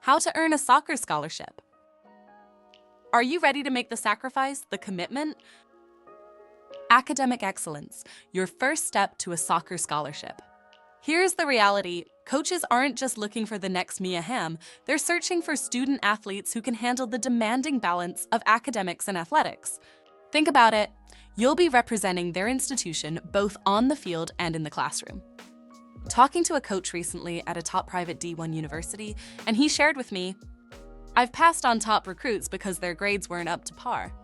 How to earn a soccer scholarship. Are you ready to make the sacrifice, the commitment? Academic excellence, your first step to a soccer scholarship. Here's the reality. Coaches aren't just looking for the next Mia Hamm, they're searching for student athletes who can handle the demanding balance of academics and athletics. Think about it. You'll be representing their institution both on the field and in the classroom. Talking to a coach recently at a top private D1 university, and he shared with me, "I've passed on top recruits because their grades weren't up to par."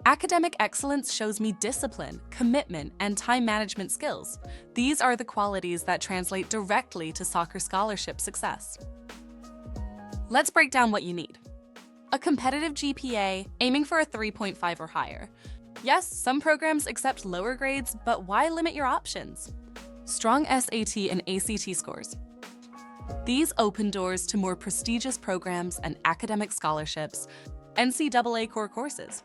Academic excellence shows me discipline, commitment, and time management skills. These are the qualities that translate directly to soccer scholarship success. Let's break down what you need. A competitive GPA, aiming for a 3.5 or higher. Yes, some programs accept lower grades, but why limit your options? Strong SAT and ACT scores. These open doors to more prestigious programs and academic scholarships, NCAA core courses.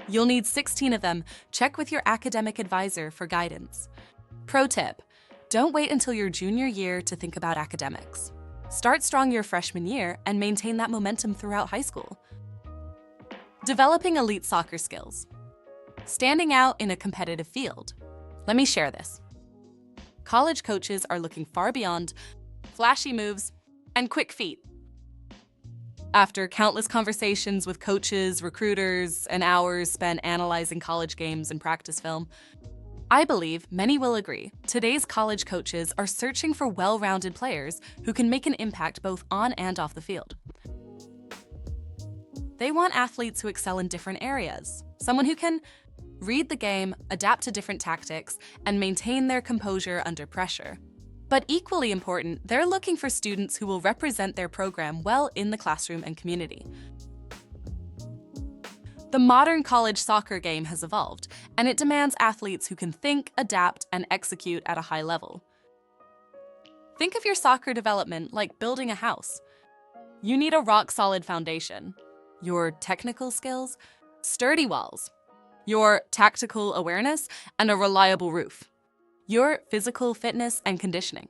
You'll need 16 of them. Check with your academic advisor for guidance. Pro tip, don't wait until your junior year to think about academics. Start strong your freshman year and maintain that momentum throughout high school. Developing elite soccer skills. Standing out in a competitive field. Let me share this. College coaches are looking far beyond flashy moves and quick feet. After countless conversations with coaches, recruiters, and hours spent analyzing college games and practice film, I believe many will agree, today's college coaches are searching for well-rounded players who can make an impact both on and off the field. They want athletes who excel in different areas, someone who can read the game, adapt to different tactics, and maintain their composure under pressure. But equally important, they're looking for students who will represent their program well in the classroom and community. The modern college soccer game has evolved, and it demands athletes who can think, adapt, and execute at a high level. Think of your soccer development like building a house. You need a rock-solid foundation. Your technical skills, sturdy walls. Your tactical awareness, and a reliable roof. Your physical fitness and conditioning.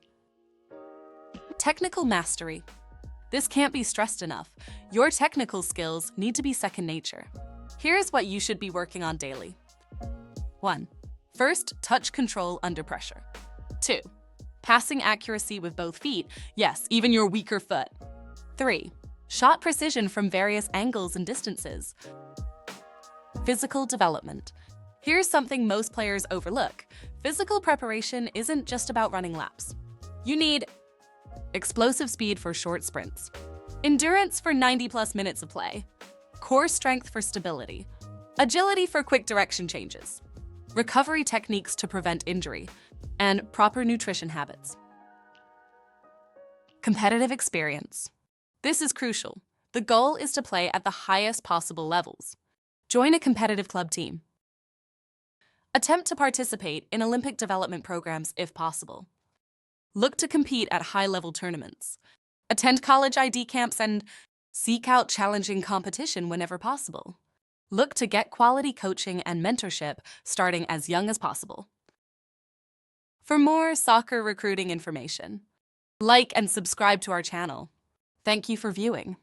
Technical mastery. This can't be stressed enough. Your technical skills need to be second nature. Here's what you should be working on daily. 1. First, touch control under pressure. 2. Passing accuracy with both feet, yes, even your weaker foot. 3. Shot precision from various angles and distances. Physical development. Here's something most players overlook. Physical preparation isn't just about running laps. You need explosive speed for short sprints, endurance for 90+ minutes of play, core strength for stability, agility for quick direction changes, recovery techniques to prevent injury, and proper nutrition habits. Competitive experience. This is crucial. The goal is to play at the highest possible levels. Join a competitive club team. Attempt to participate in Olympic development programs if possible. Look to compete at high-level tournaments. Attend college ID camps and seek out challenging competition whenever possible. Look to get quality coaching and mentorship starting as young as possible. For more soccer recruiting information, like and subscribe to our channel. Thank you for viewing.